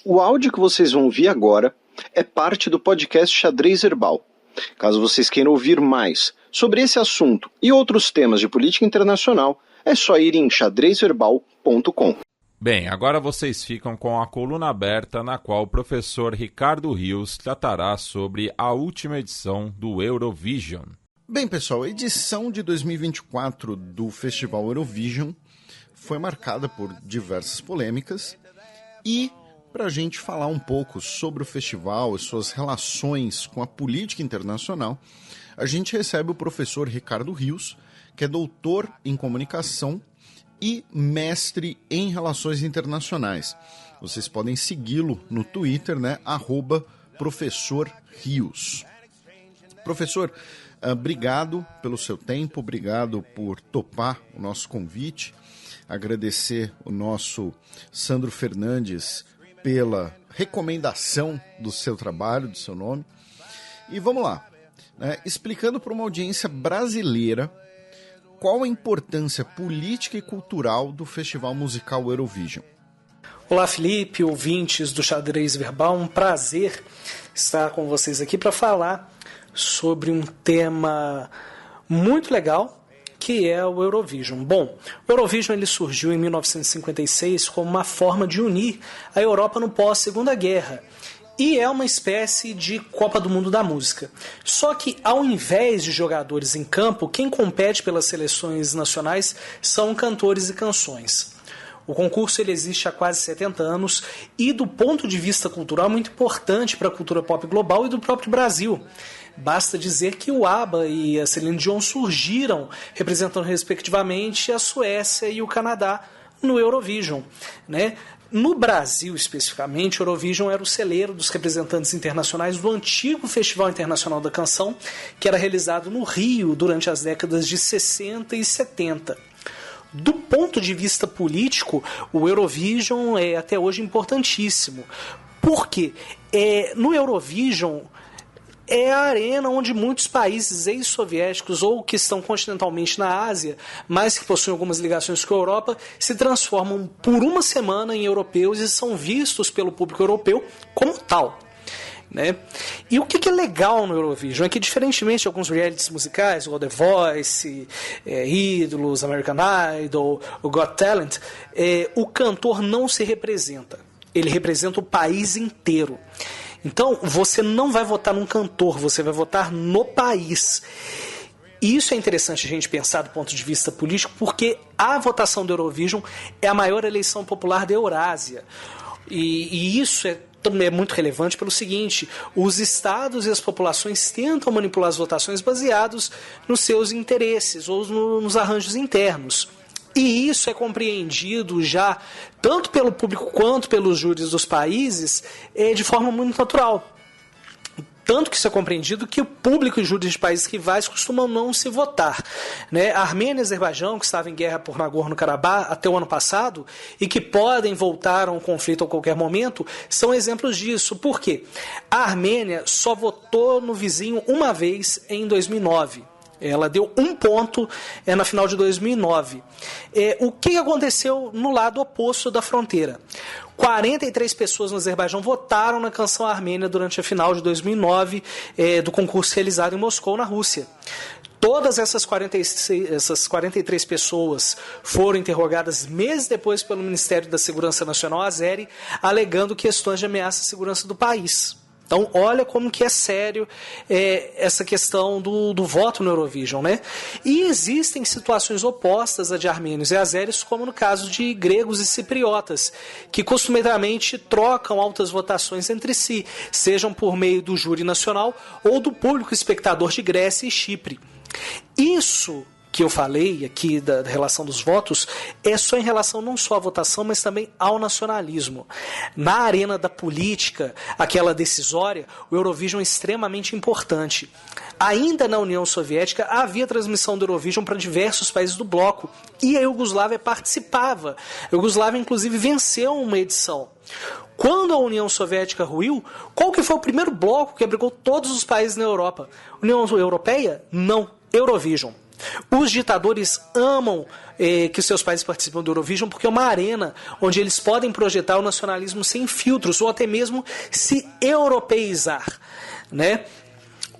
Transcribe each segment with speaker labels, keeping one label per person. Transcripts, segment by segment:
Speaker 1: O áudio que vocês vão ouvir agora é parte do podcast Xadrez Herbal. Caso vocês queiram ouvir mais sobre esse assunto e outros temas de política internacional, é só ir em xadrezherbal.com.
Speaker 2: Bem, agora vocês ficam com a coluna aberta na qual o professor Ricardo Rios tratará sobre a última edição do Eurovision.
Speaker 3: Bem, pessoal, a edição de 2024 do Festival Eurovision foi marcada por diversas polêmicas e, para a gente falar um pouco sobre o festival e suas relações com a política internacional, a gente recebe o professor Ricardo Rios, que é doutor em comunicação e mestre em relações internacionais. Vocês podem segui-lo no Twitter, né? @professor Rios. Professor, obrigado pelo seu tempo, obrigado por topar o nosso convite. Agradecer o nosso Sandro Fernandes pela recomendação do seu trabalho, do seu nome. E vamos lá, né? Explicando para uma audiência brasileira qual a importância política e cultural do festival musical Eurovision.
Speaker 4: Olá, Felipe, ouvintes do Xadrez Verbal, um prazer estar com vocês aqui para falar sobre um tema muito legal, que é o Eurovision. Bom, o Eurovision ele surgiu em 1956 como uma forma de unir a Europa no pós-Segunda Guerra e é uma espécie de Copa do Mundo da música. Só que, ao invés de jogadores em campo, quem compete pelas seleções nacionais são cantores e canções. O concurso ele existe há quase 70 anos e, do ponto de vista cultural, é muito importante para a cultura pop global e do próprio Brasil. Basta dizer que o ABBA e a Celine Dion surgiram representando respectivamente a Suécia e o Canadá no Eurovision, né? No Brasil, especificamente, o Eurovision era o celeiro dos representantes internacionais do antigo Festival Internacional da Canção, que era realizado no Rio durante as décadas de 60 e 70. Do ponto de vista político, o Eurovision é até hoje importantíssimo. Por quê? No Eurovision é a arena onde muitos países ex-soviéticos ou que estão continentalmente na Ásia, mas que possuem algumas ligações com a Europa, se transformam por uma semana em europeus e são vistos pelo público europeu como tal, né? E o que é legal no Eurovision é que, diferentemente de alguns realities musicais, o The Voice, Ídolos, American Idol, o Got Talent, o cantor não se representa, ele representa o país inteiro. Então, você não vai votar num cantor, você vai votar no país. E isso é interessante a gente pensar do ponto de vista político, porque a votação do Eurovision é a maior eleição popular da Eurásia. E isso também é muito relevante pelo seguinte: os estados e as populações tentam manipular as votações baseados nos seus interesses ou nos arranjos internos. E isso é compreendido já tanto pelo público quanto pelos júris dos países de forma muito natural. Tanto que isso é compreendido que o público e júris de países rivais costumam não se votar, né? A Armênia e Azerbaijão, que estavam em guerra por Nagorno-Karabakh até o ano passado e que podem voltar a um conflito a qualquer momento, são exemplos disso. Por quê? A Armênia só votou no vizinho uma vez em 2009. Ela deu um ponto na final de 2009. O que aconteceu no lado oposto da fronteira? 43 pessoas no Azerbaijão votaram na canção armênia durante a final de 2009 do concurso realizado em Moscou, na Rússia. Todas essas 43 pessoas foram interrogadas meses depois pelo Ministério da Segurança Nacional azeri, alegando questões de ameaça à segurança do país. Então, olha como que é sério essa questão do voto no Eurovision, né? E existem situações opostas à de armênios e azeres, como no caso de gregos e cipriotas, que costumeiramente trocam altas votações entre si, sejam por meio do júri nacional ou do público espectador de Grécia e Chipre. Isso que eu falei aqui da relação dos votos é só em relação não só à votação, mas também ao nacionalismo. Na arena da política, aquela decisória, o Eurovision é extremamente importante. Ainda na União Soviética havia transmissão do Eurovision para diversos países do bloco e a Iugoslávia participava. A Iugoslávia inclusive venceu uma edição. Quando a União Soviética ruiu, qual que foi o primeiro bloco que abrigou todos os países na Europa? União Europeia? Não. Eurovision. Os ditadores amam que seus países participem do Eurovision porque é uma arena onde eles podem projetar o nacionalismo sem filtros ou até mesmo se europeizar, né?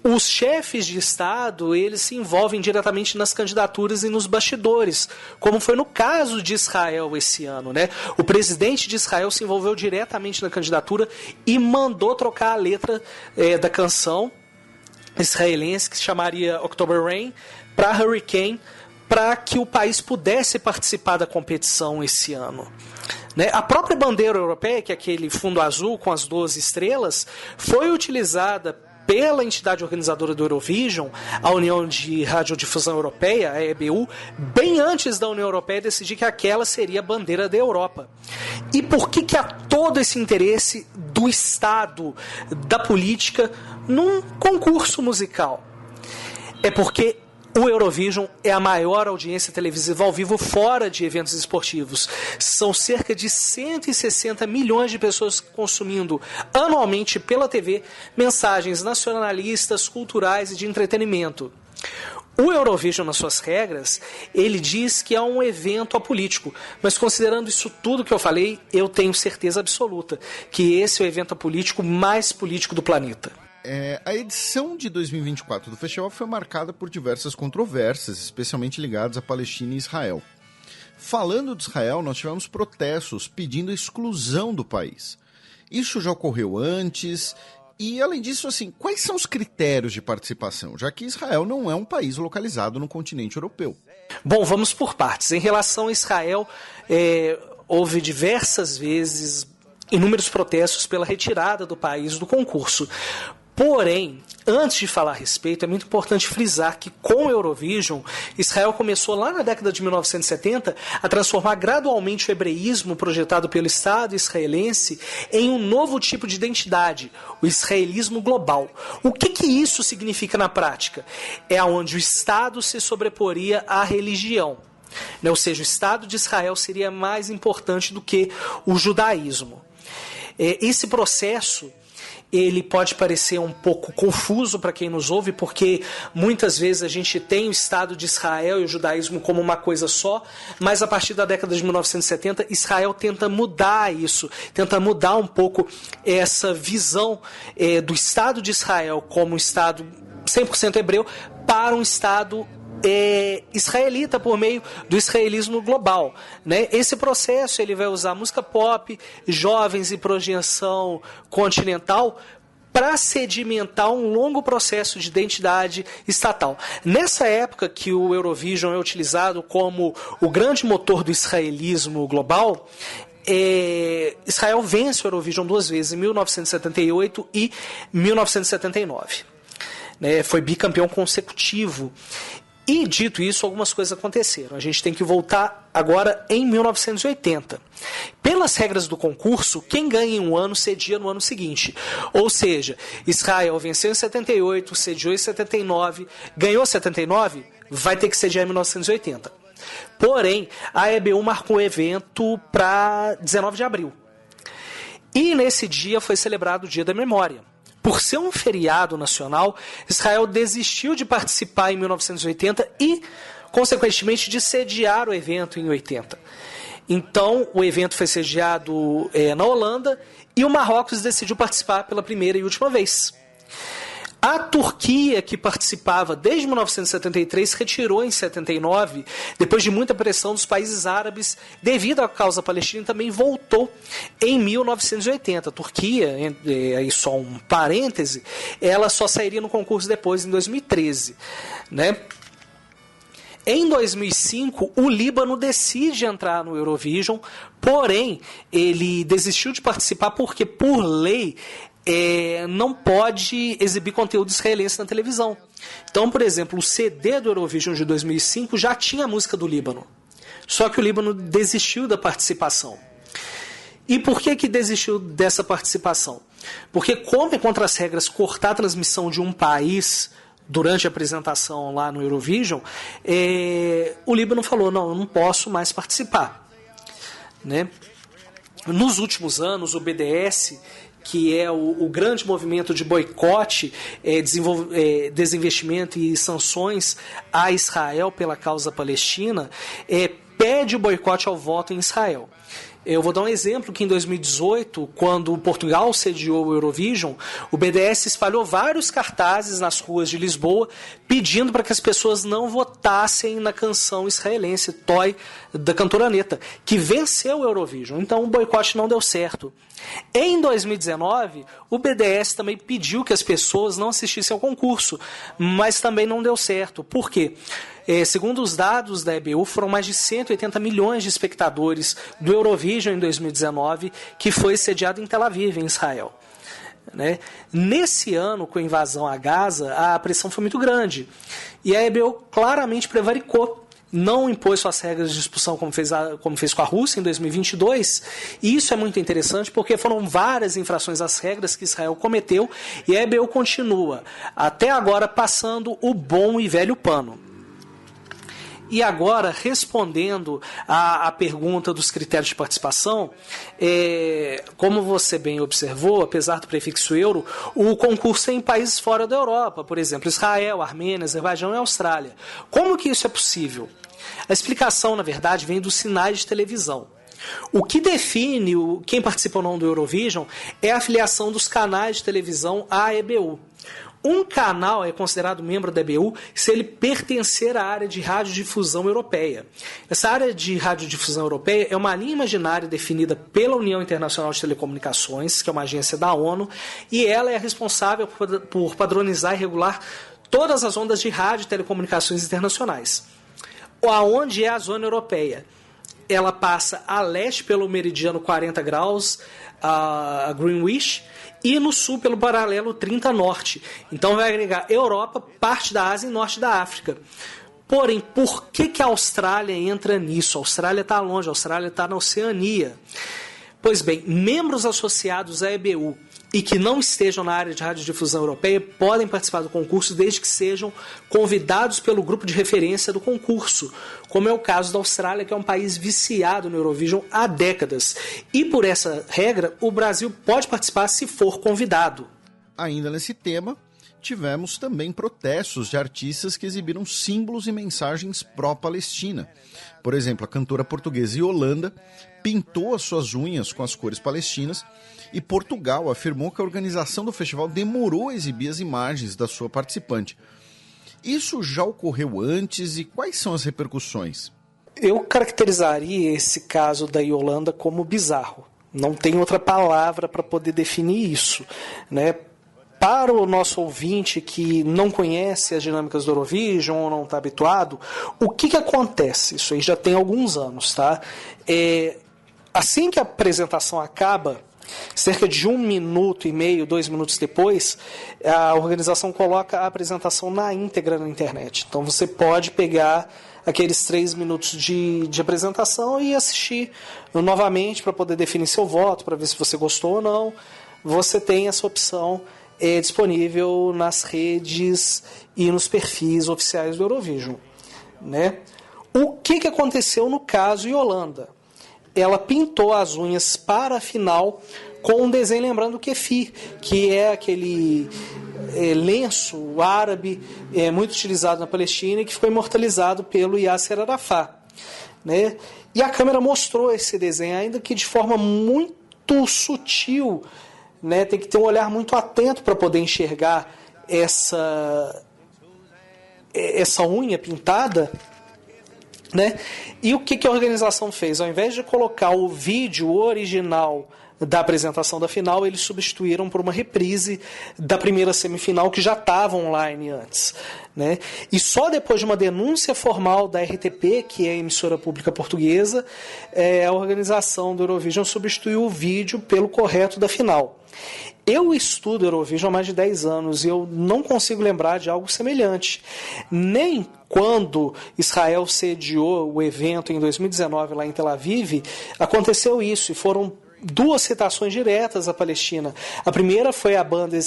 Speaker 4: Os chefes de Estado, eles se envolvem diretamente nas candidaturas e nos bastidores, como foi no caso de Israel esse ano, né? O presidente de Israel se envolveu diretamente na candidatura e mandou trocar a letra da canção israelense, que se chamaria October Rain, para Hurricane, para que o país pudesse participar da competição esse ano. Né? A própria bandeira europeia, que é aquele fundo azul com as 12 estrelas, foi utilizada pela entidade organizadora do Eurovision, a União de Radiodifusão Europeia, a EBU, bem antes da União Europeia decidir que aquela seria a bandeira da Europa. E por que há todo esse interesse do Estado, da política, num concurso musical? É porque o Eurovision é a maior audiência televisiva ao vivo fora de eventos esportivos. São cerca de 160 milhões de pessoas consumindo anualmente pela TV mensagens nacionalistas, culturais e de entretenimento. O Eurovision, nas suas regras, ele diz que é um evento apolítico, mas considerando isso tudo que eu falei, eu tenho certeza absoluta que esse é o evento apolítico mais político do planeta.
Speaker 3: A edição de 2024 do festival foi marcada por diversas controvérsias, especialmente ligadas à Palestina e Israel. Falando de Israel, nós tivemos protestos pedindo a exclusão do país. Isso já ocorreu antes e, além disso, quais são os critérios de participação, já que Israel não é um país localizado no continente europeu?
Speaker 4: Bom, vamos por partes. Em relação a Israel, houve diversas vezes inúmeros protestos pela retirada do país do concurso. Porém, antes de falar a respeito, é muito importante frisar que com o Eurovision, Israel começou lá na década de 1970 a transformar gradualmente o hebreísmo projetado pelo Estado israelense em um novo tipo de identidade, o israelismo global. O que isso significa na prática? É onde o Estado se sobreporia à religião. Ou seja, o Estado de Israel seria mais importante do que o judaísmo. Esse processo ele pode parecer um pouco confuso para quem nos ouve, porque muitas vezes a gente tem o Estado de Israel e o judaísmo como uma coisa só, mas a partir da década de 1970, Israel tenta mudar isso, tenta mudar um pouco essa visão do Estado de Israel como um Estado 100% hebreu para um Estado israelita por meio do israelismo global, né? Esse processo ele vai usar música pop, jovens e projeção continental para sedimentar um longo processo de identidade estatal. Nessa época que o Eurovision é utilizado como o grande motor do israelismo global, Israel vence o Eurovision 2 vezes, em 1978 e 1979. Foi bicampeão consecutivo. E, dito isso, algumas coisas aconteceram. A gente tem que voltar agora em 1980. Pelas regras do concurso, quem ganha em um ano cedia no ano seguinte. Ou seja, Israel venceu em 78, sediou em 79, ganhou 79, vai ter que sediar em 1980. Porém, a EBU marcou o evento para 19 de abril. E nesse dia foi celebrado o Dia da Memória. Por ser um feriado nacional, Israel desistiu de participar em 1980 e, consequentemente, de sediar o evento em 80. Então, o evento foi sediado na Holanda e o Marrocos decidiu participar pela primeira e última vez. A Turquia, que participava desde 1973, retirou em 79, depois de muita pressão dos países árabes, devido à causa palestina, e também voltou em 1980. A Turquia, aí só um parêntese, ela só sairia no concurso depois, em 2013. Né? Em 2005, o Líbano decide entrar no Eurovision, porém, ele desistiu de participar porque, por lei, não pode exibir conteúdo israelense na televisão. Então, por exemplo, o CD do Eurovision de 2005 já tinha a música do Líbano. Só que o Líbano desistiu da participação. E por que desistiu dessa participação? Porque, como é contra as regras cortar a transmissão de um país durante a apresentação lá no Eurovision, o Líbano falou, não, eu não posso mais participar. Né? nos últimos anos, o BDS, que é o grande movimento de boicote, desinvestimento e sanções a Israel pela causa palestina, pede o boicote ao voto em Israel. Eu vou dar um exemplo que em 2018, quando Portugal sediou o Eurovision, o BDS espalhou vários cartazes nas ruas de Lisboa pedindo para que as pessoas não votassem na canção israelense Toy, da cantora Anitta, que venceu o Eurovision. Então o boicote não deu certo. Em 2019, o BDS também pediu que as pessoas não assistissem ao concurso, mas também não deu certo. Por quê? Segundo os dados da EBU, foram mais de 180 milhões de espectadores do Eurovision em 2019, que foi sediado em Tel Aviv, em Israel. Nesse ano, com a invasão a Gaza, a pressão foi muito grande. E a EBU claramente prevaricou. Não impôs suas regras de expulsão como fez com a Rússia em 2022. E isso é muito interessante porque foram várias infrações às regras que Israel cometeu e a EBU continua, até agora, passando o bom e velho pano. E agora, respondendo à pergunta dos critérios de participação, como você bem observou, apesar do prefixo euro, o concurso é em países fora da Europa, por exemplo, Israel, Armênia, Azerbaijão e Austrália. Como que isso é possível? A explicação, na verdade, vem dos sinais de televisão. O que define quem participa ou não do Eurovision é a afiliação dos canais de televisão à EBU. Um canal é considerado membro da EBU se ele pertencer à área de radiodifusão europeia. Essa área de radiodifusão europeia é uma linha imaginária definida pela União Internacional de Telecomunicações, que é uma agência da ONU, e ela é responsável por padronizar e regular todas as ondas de rádio e telecomunicações internacionais. Aonde é a zona europeia? Ela passa a leste pelo meridiano 40 graus, a Greenwich, e no sul pelo paralelo 30 norte. Então vai agregar Europa, parte da Ásia e norte da África. Porém, por que a Austrália entra nisso? A Austrália está longe, a Austrália está na Oceania. Pois bem, membros associados à EBU e que não estejam na área de radiodifusão europeia podem participar do concurso desde que sejam convidados pelo grupo de referência do concurso, como é o caso da Austrália, que é um país viciado no Eurovision há décadas. E por essa regra, o Brasil pode participar se for convidado.
Speaker 3: Ainda nesse tema, tivemos também protestos de artistas que exibiram símbolos e mensagens pró-Palestina. Por exemplo, a cantora portuguesa Yolanda pintou as suas unhas com as cores palestinas e Portugal afirmou que a organização do festival demorou a exibir as imagens da sua participante. Isso já ocorreu antes e quais são as repercussões?
Speaker 4: Eu caracterizaria esse caso da Yolanda como bizarro. Não tem outra palavra para poder definir isso, Para o nosso ouvinte que não conhece as dinâmicas do Eurovision ou não está habituado, o que acontece? Isso aí já tem alguns anos, tá? Assim que a apresentação acaba, cerca de 1 minuto e meio, 2 minutos depois, a organização coloca a apresentação na íntegra na internet. Então você pode pegar aqueles 3 minutos de apresentação e assistir novamente para poder definir seu voto, para ver se você gostou ou não. Você tem essa opção disponível nas redes e nos perfis oficiais do Eurovision. O que aconteceu no caso Yolanda? Ela pintou as unhas para a final com um desenho lembrando o kefir, que é aquele lenço árabe muito utilizado na Palestina e que foi imortalizado pelo Yasser Arafat. E a câmera mostrou esse desenho, ainda que de forma muito sutil, tem que ter um olhar muito atento para poder enxergar essa unha pintada. E o que a organização fez? Ao invés de colocar o vídeo original da apresentação da final, eles substituíram por uma reprise da primeira semifinal que já estava online antes. E só depois de uma denúncia formal da RTP, que é a emissora pública portuguesa, a organização do Eurovision substituiu o vídeo pelo correto da final. Eu estudo Eurovision há mais de 10 anos e eu não consigo lembrar de algo semelhante. Nem quando Israel sediou o evento em 2019 lá em Tel Aviv, aconteceu isso e foram duas citações diretas à Palestina. A primeira foi a banda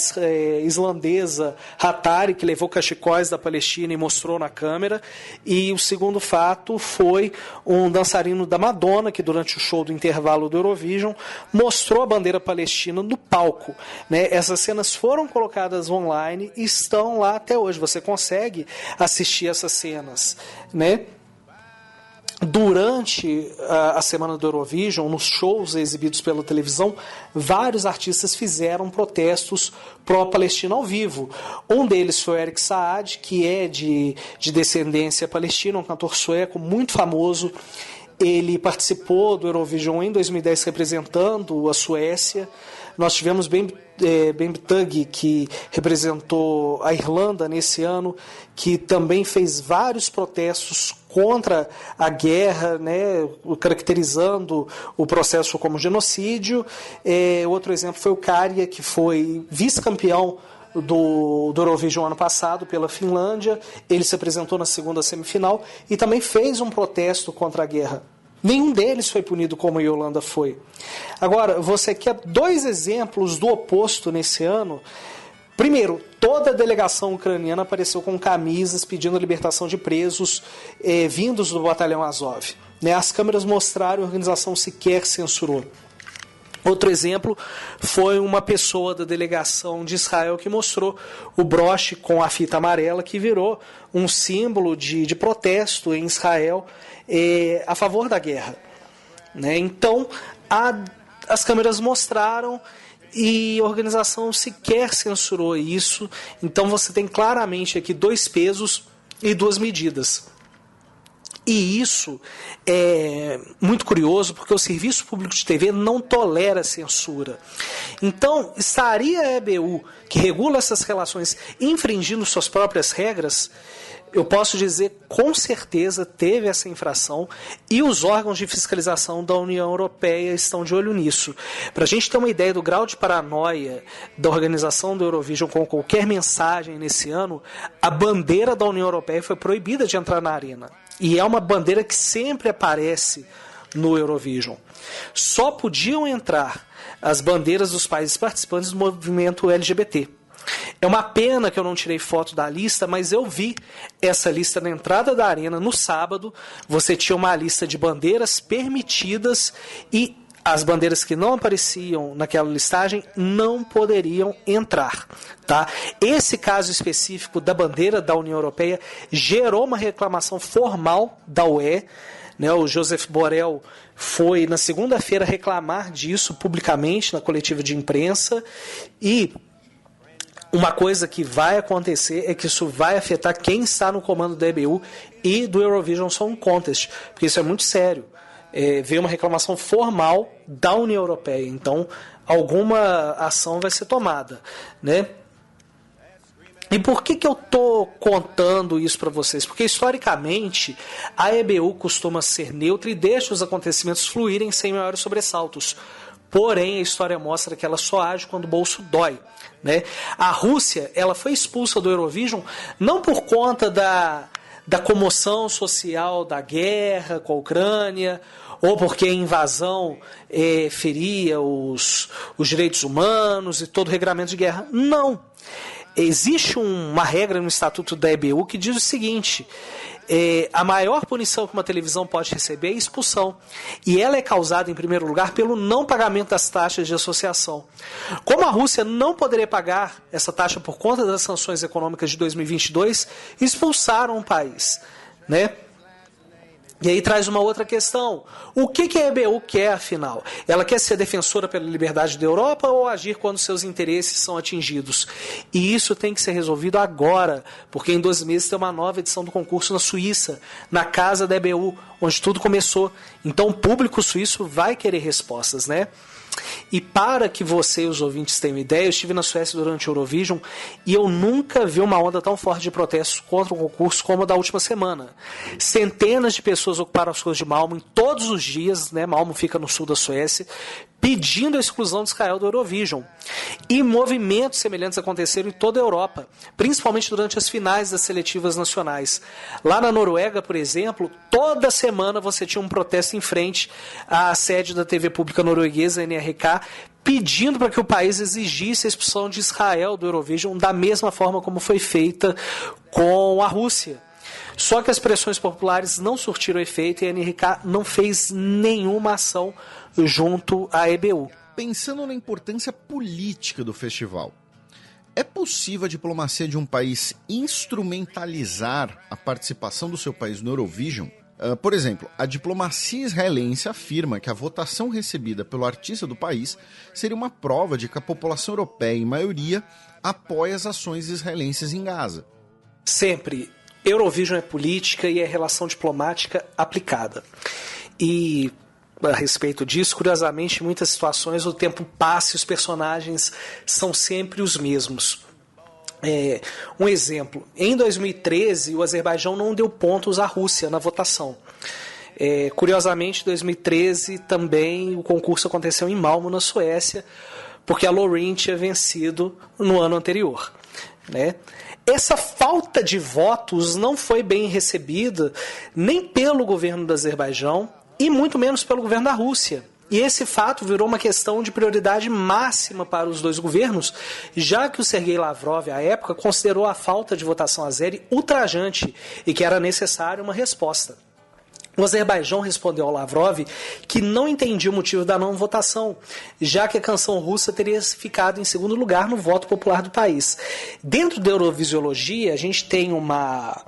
Speaker 4: islandesa Hatari, que levou cachecóis da Palestina e mostrou na câmera. E o segundo fato foi um dançarino da Madonna, que durante o show do intervalo do Eurovision mostrou a bandeira palestina no palco, né? Essas cenas foram colocadas online e estão lá até hoje. Você consegue assistir essas cenas, né? Durante a semana do Eurovision, nos shows exibidos pela televisão, vários artistas fizeram protestos pró-Palestina ao vivo. Um deles foi o Eric Saad, que é de descendência palestina, um cantor sueco muito famoso. Ele participou do Eurovision em 2010 representando a Suécia. Nós tivemos Ben Tugg, que representou a Irlanda nesse ano, que também fez vários protestos contra a guerra, né, caracterizando o processo como genocídio. Outro exemplo foi o Käärijä, que foi vice-campeão do Eurovision ano passado pela Finlândia. Ele se apresentou na segunda semifinal e também fez um protesto contra a guerra. Nenhum deles foi punido como a Yolanda foi. Agora, você quer dois exemplos do oposto nesse ano? Primeiro, toda a delegação ucraniana apareceu com camisas pedindo a libertação de presos vindos do batalhão Azov. Né? As câmeras mostraram, a organização sequer censurou. Outro exemplo foi uma pessoa da delegação de Israel que mostrou o broche com a fita amarela, que virou um símbolo de protesto em Israel a favor da guerra. Né? Então, as câmeras mostraram e a organização sequer censurou isso. Então, você tem claramente aqui dois pesos e duas medidas. E isso é muito curioso, porque o Serviço Público de TV não tolera censura. Então, estaria a EBU, que regula essas relações, infringindo suas próprias regras? Eu posso dizer, com certeza, teve essa infração e os órgãos de fiscalização da União Europeia estão de olho nisso. Para a gente ter uma ideia do grau de paranoia da organização do Eurovision com qualquer mensagem nesse ano, a bandeira da União Europeia foi proibida de entrar na arena. E é uma bandeira que sempre aparece no Eurovision. Só podiam entrar as bandeiras dos países participantes do movimento LGBT. É uma pena que eu não tirei foto da lista, mas eu vi essa lista na entrada da arena no sábado. Você tinha uma lista de bandeiras permitidas e as bandeiras que não apareciam naquela listagem não poderiam entrar. Tá? Esse caso específico da bandeira da União Europeia gerou uma reclamação formal da UE. Né? O Joseph Borrell foi na segunda-feira reclamar disso publicamente na coletiva de imprensa e uma coisa que vai acontecer é que isso vai afetar quem está no comando da EBU e do Eurovision Song Contest, porque isso é muito sério. Veio uma reclamação formal da União Europeia, então alguma ação vai ser tomada, né? E por que eu estou contando isso para vocês? Porque, historicamente, a EBU costuma ser neutra e deixa os acontecimentos fluírem sem maiores sobressaltos. Porém, a história mostra que ela só age quando o bolso dói. Né? A Rússia ela foi expulsa do Eurovision não por conta da comoção social da guerra com a Ucrânia, ou porque a invasão feria os direitos humanos e todo o regramento de guerra. Não. Existe uma regra no Estatuto da EBU que diz o seguinte: a maior punição que uma televisão pode receber é expulsão. E ela é causada, em primeiro lugar, pelo não pagamento das taxas de associação. Como a Rússia não poderia pagar essa taxa por conta das sanções econômicas de 2022, expulsaram o país. Né? E aí traz uma outra questão. O que a EBU quer, afinal? Ela quer ser defensora pela liberdade da Europa ou agir quando seus interesses são atingidos? E isso tem que ser resolvido agora, porque em 2 meses tem uma nova edição do concurso na Suíça, na casa da EBU, onde tudo começou. Então o público suíço vai querer respostas, né? E para que você e os ouvintes tenham ideia, eu estive na Suécia durante o Eurovision e eu nunca vi uma onda tão forte de protestos contra o concurso como a da última semana. Centenas de pessoas ocuparam as ruas de Malmö em todos os dias, né? Malmö fica no sul da Suécia, pedindo a exclusão de Israel do Eurovision. E movimentos semelhantes aconteceram em toda a Europa, principalmente durante as finais das seletivas nacionais. Lá na Noruega, por exemplo, toda semana você tinha um protesto em frente à sede da TV pública norueguesa, NRK, pedindo para que o país exigisse a expulsão de Israel do Eurovision da mesma forma como foi feita com a Rússia. Só que as pressões populares não surtiram efeito e a NRK não fez nenhuma ação junto à EBU.
Speaker 3: Pensando na importância política do festival, é possível a diplomacia de um país instrumentalizar a participação do seu país no Eurovision? Por exemplo, a diplomacia israelense afirma que a votação recebida pelo artista do país seria uma prova de que a população europeia, em maioria, apoia as ações israelenses em Gaza.
Speaker 4: Sempre. Eurovision é política e é relação diplomática aplicada. E a respeito disso, curiosamente, em muitas situações o tempo passa e os personagens são sempre os mesmos. Um exemplo, em 2013 o Azerbaijão não deu pontos à Rússia na votação. Curiosamente, em 2013 também o concurso aconteceu em Malmö, na Suécia, porque a Loreen tinha vencido no ano anterior, né? Essa falta de votos não foi bem recebida nem pelo governo do Azerbaijão e muito menos pelo governo da Rússia. E esse fato virou uma questão de prioridade máxima para os dois governos, já que o Sergei Lavrov, à época, considerou a falta de votação azeri ultrajante e que era necessária uma resposta. O Azerbaijão respondeu ao Lavrov que não entendia o motivo da não votação, já que a canção russa teria ficado em segundo lugar no voto popular do país. Dentro da Eurovisiologia, a gente tem uma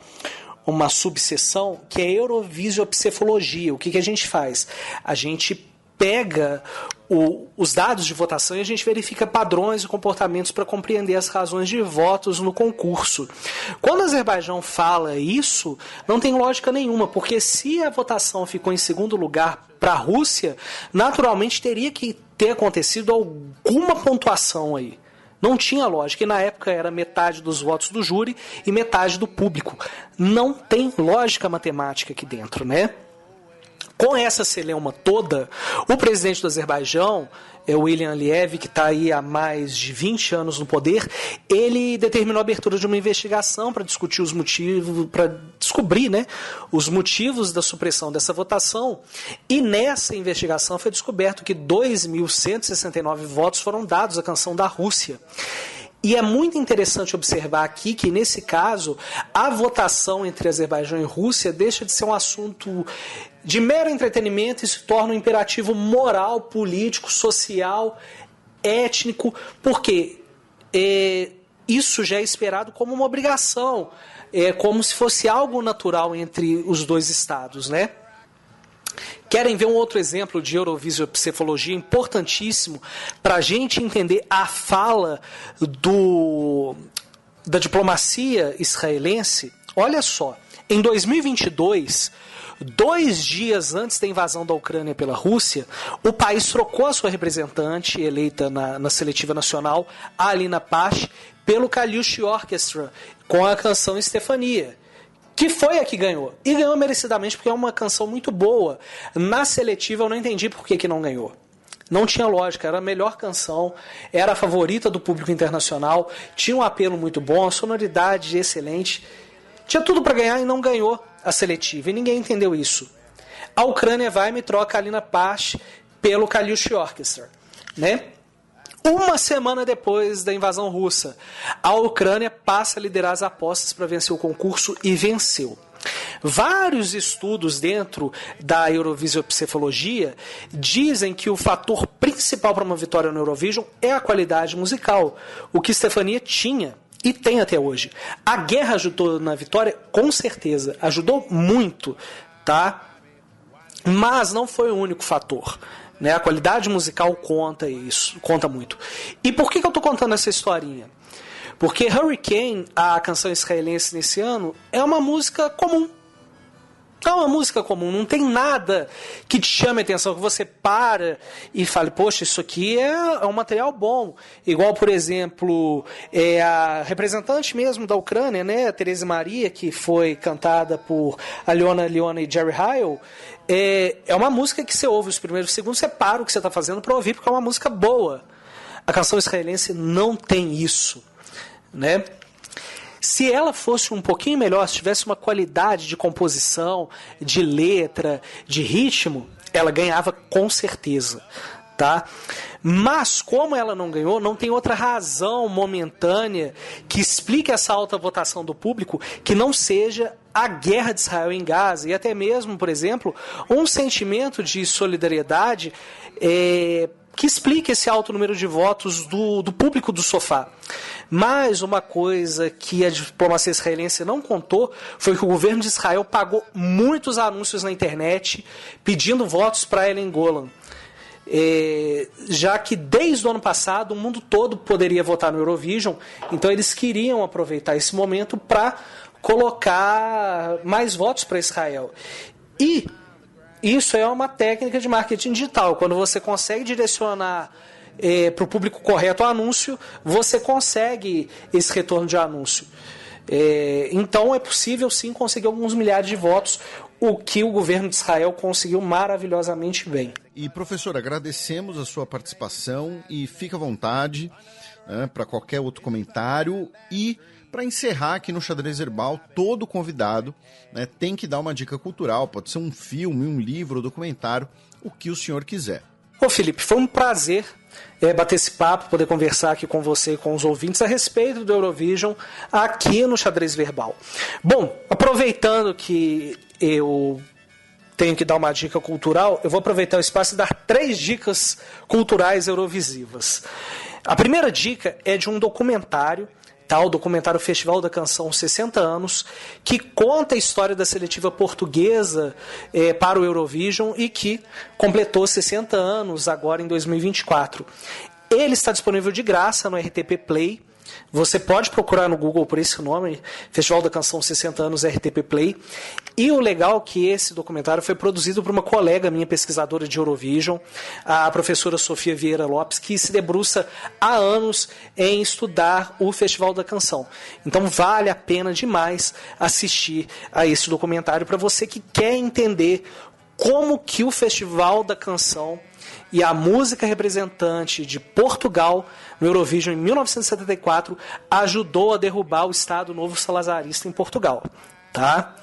Speaker 4: subseção que é Eurovisiopsefologia. O que a gente faz? A gente pega os dados de votação e a gente verifica padrões e comportamentos para compreender as razões de votos no concurso. Quando o Azerbaijão fala isso, não tem lógica nenhuma, porque se a votação ficou em segundo lugar para a Rússia, naturalmente teria que ter acontecido alguma pontuação aí. Não tinha lógica, e na época era metade dos votos do júri e metade do público. Não tem lógica matemática aqui dentro, né? Com essa celeuma toda, o presidente do Azerbaijão, William Aliyev, que está aí há mais de 20 anos no poder, ele determinou a abertura de uma investigação para discutir os motivos, para descobrir, né, os motivos da supressão dessa votação. E nessa investigação foi descoberto que 2.169 votos foram dados à canção da Rússia. E é muito interessante observar aqui que, nesse caso, a votação entre Azerbaijão e Rússia deixa de ser um assunto de mero entretenimento e se torna um imperativo moral, político, social, étnico, porque isso já é esperado como uma obrigação, como se fosse algo natural entre os dois estados, né? Querem ver um outro exemplo de Eurovisiopsefologia importantíssimo para a gente entender a fala da diplomacia israelense? Olha só, em 2022, 2 dias antes da invasão da Ucrânia pela Rússia, o país trocou a sua representante eleita na seletiva nacional, Alina Pash, pelo Kalyush Orchestra, com a canção Stefania, que foi a que ganhou. E ganhou merecidamente porque é uma canção muito boa. Na seletiva eu não entendi por que não ganhou. Não tinha lógica, era a melhor canção, era a favorita do público internacional, tinha um apelo muito bom, a sonoridade excelente. Tinha tudo para ganhar e não ganhou a seletiva. E ninguém entendeu isso. A Ucrânia vai e me troca a Alina Pash pelo Kalyush Orchestra, né? Uma semana depois da invasão russa, a Ucrânia passa a liderar as apostas para vencer o concurso e venceu. Vários estudos dentro da Eurovisiopsefologia dizem que o fator principal para uma vitória no Eurovision é a qualidade musical, o que Stefania tinha e tem até hoje. A guerra ajudou na vitória, com certeza, ajudou muito, tá? Mas não foi o único fator. Né? A qualidade musical conta muito. E por que eu estou contando essa historinha? Porque Hurricane, a canção israelense nesse ano, é uma música comum. É uma música comum, não tem nada que te chame a atenção, que você para e fale, poxa, isso aqui é um material bom. Igual, por exemplo, a representante mesmo da Ucrânia, né, a Teresa Maria, que foi cantada por Aliona Leona e Jerry Heil, é uma música que você ouve os primeiros segundos, você para o que você está fazendo para ouvir, porque é uma música boa. A canção israelense não tem isso, né? Se ela fosse um pouquinho melhor, se tivesse uma qualidade de composição, de letra, de ritmo, ela ganhava com certeza, tá? Mas como ela não ganhou, não tem outra razão momentânea que explique essa alta votação do público que não seja a guerra de Israel em Gaza e até mesmo, por exemplo, um sentimento de solidariedade que explique esse alto número de votos do público do sofá. Mas uma coisa que a diplomacia israelense não contou foi que o governo de Israel pagou muitos anúncios na internet pedindo votos para Ellen Golan. Já que desde o ano passado o mundo todo poderia votar no Eurovision, então eles queriam aproveitar esse momento para colocar mais votos para Israel. E isso é uma técnica de marketing digital. Quando você consegue direcionar para o público correto o anúncio, você consegue esse retorno de anúncio. Então é possível sim conseguir alguns milhares de votos, o que o governo de Israel conseguiu maravilhosamente bem.
Speaker 3: E professor, agradecemos a sua participação e fica à vontade para qualquer outro comentário. E para encerrar aqui no Xadrez Herbal, todo convidado tem que dar uma dica cultural, pode ser um filme, um livro, um documentário, o que o senhor quiser.
Speaker 4: Ô Felipe, foi um prazer bater esse papo, poder conversar aqui com você e com os ouvintes a respeito do Eurovision aqui no Xadrez Verbal. Bom, aproveitando que eu tenho que dar uma dica cultural, eu vou aproveitar o espaço e dar 3 dicas culturais eurovisivas. A primeira dica é de um documentário, o documentário Festival da Canção 60 anos, que conta a história da seletiva portuguesa para o Eurovision e que completou 60 anos agora em 2024. Ele está disponível de graça no RTP Play. Você pode procurar no Google por esse nome, Festival da Canção 60 anos RTP Play. E o legal é que esse documentário foi produzido por uma colega minha, pesquisadora de Eurovision, a professora Sofia Vieira Lopes, que se debruça há anos em estudar o Festival da Canção. Então vale a pena demais assistir a esse documentário para você que quer entender como que o Festival da Canção e a música representante de Portugal no Eurovision em 1974 ajudou a derrubar o Estado Novo Salazarista em Portugal. Tá?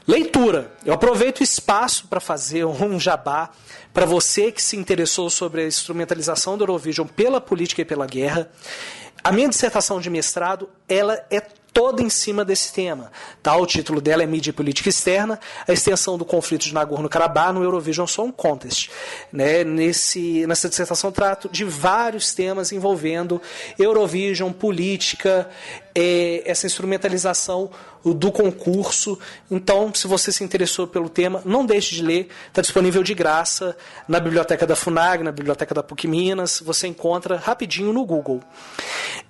Speaker 4: Leitura. Eu aproveito o espaço para fazer um jabá para você que se interessou sobre a instrumentalização do Eurovision pela política e pela guerra. A minha dissertação de mestrado, ela é toda em cima desse tema. Tá? O título dela é Mídia e Política Externa, a extensão do conflito de Nagorno-Karabakh no Eurovision Song Contest. Né? Nessa dissertação trato de vários temas envolvendo Eurovision, política, essa instrumentalização do concurso. Então, se você se interessou pelo tema, não deixe de ler. Está disponível de graça na biblioteca da FUNAG, na biblioteca da PUC Minas. Você encontra rapidinho no Google.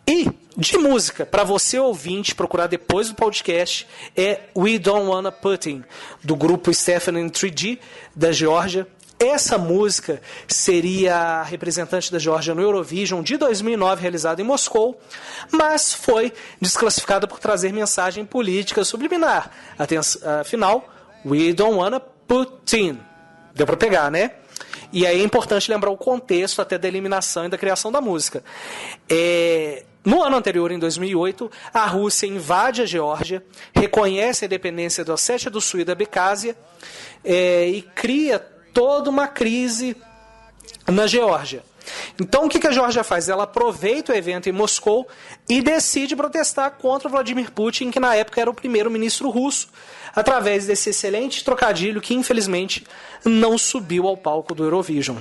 Speaker 4: E de música, para você ouvinte procurar depois do podcast, é We Don't Wanna Putin, do grupo Stefan and 3D, da Geórgia. Essa música seria a representante da Geórgia no Eurovision de 2009, realizado em Moscou, mas foi desclassificada por trazer mensagem política subliminar. Afinal, We Don't Wanna Putin. Deu para pegar, né? E aí é importante lembrar o contexto até da eliminação e da criação da música. No ano anterior, em 2008, a Rússia invade a Geórgia, reconhece a independência da Ossétia do Sul e da Abcásia e cria toda uma crise na Geórgia. Então, o que a Geórgia faz? Ela aproveita o evento em Moscou e decide protestar contra o Vladimir Putin, que na época era o primeiro-ministro russo, através desse excelente trocadilho que, infelizmente, não subiu ao palco do Eurovision.